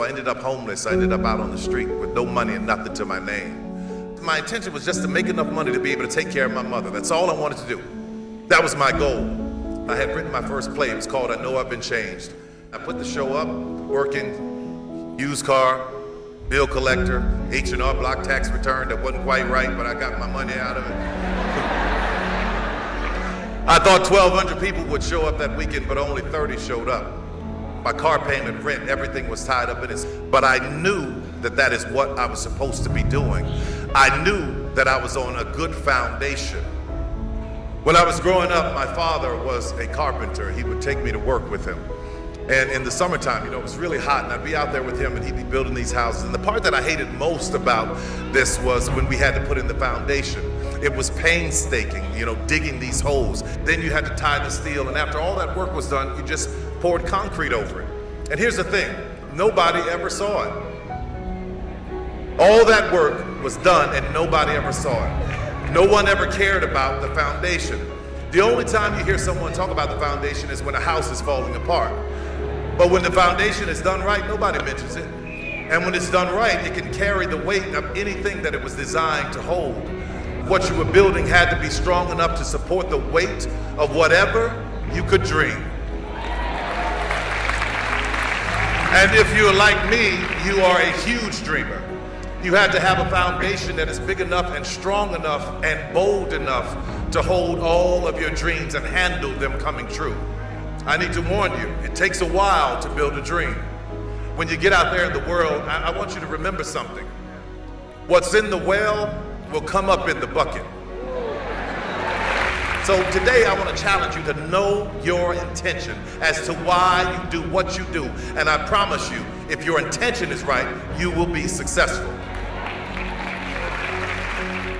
I ended up homeless. I ended up out on the street with no money and nothing to my name. My intention was just to make enough money to be able to take care of my mother. That's all I wanted to do. That was my goal. I had written my first play. It was called I Know I've Been Changed. I put the show up, working, used car, bill collector, H&R Block tax return that wasn't quite right, but I got my money out of it. I thought 1,200 people would show up that weekend, but only 30 showed up. My car payment, rent, everything was tied up in it. But I knew that that is what I was supposed to be doing. I knew that I was on a good foundation. When I was growing up, my father was a carpenter. He would take me to work with him. And in the summertime, it was really hot, and I'd be out there with him, and he'd be building these houses. And the part that I hated most about this was when we had to put in the foundation. It was painstaking, digging these holes. Then you had to tie the steel, and after all that work was done, you just poured concrete over it. And here's the thing, nobody ever saw it. All that work was done, and nobody ever saw it. No one ever cared about the foundation. The only time you hear someone talk about the foundation is when a house is falling apart. But when the foundation is done right, nobody mentions it. And when it's done right, it can carry the weight of anything that it was designed to hold. What you were building had to be strong enough to support the weight of whatever you could dream. And if you're like me, you are a huge dreamer. You had to have a foundation that is big enough and strong enough and bold enough to hold all of your dreams and handle them coming true. I need to warn you, it takes a while to build a dream. When you get out there in the world, I want you to remember something. What's in the well will come up in the bucket. So today I want to challenge you to know your intention as to why you do what you do. And I promise you, if your intention is right, you will be successful.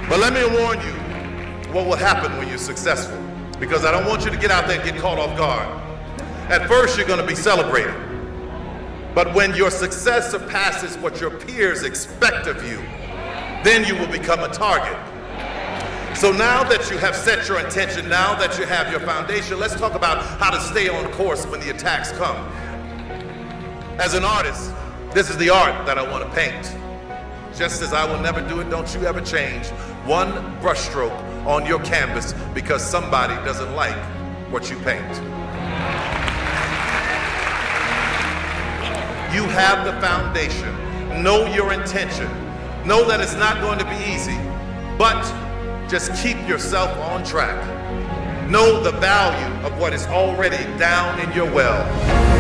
But let me warn you what will happen when you're successful, because I don't want you to get out there and get caught off guard. At first, you're going to be celebrated. But when your success surpasses what your peers expect of you, then you will become a target. So now that you have set your intention, now that you have your foundation, let's talk about how to stay on course when the attacks come. As an artist, this is the art that I want to paint. Just as I will never do it, don't you ever change one brushstroke on your canvas because somebody doesn't like what you paint. You have the foundation. Know your intention. Know that it's not going to be easy, but just keep yourself on track. Know the value of what is already down in your well.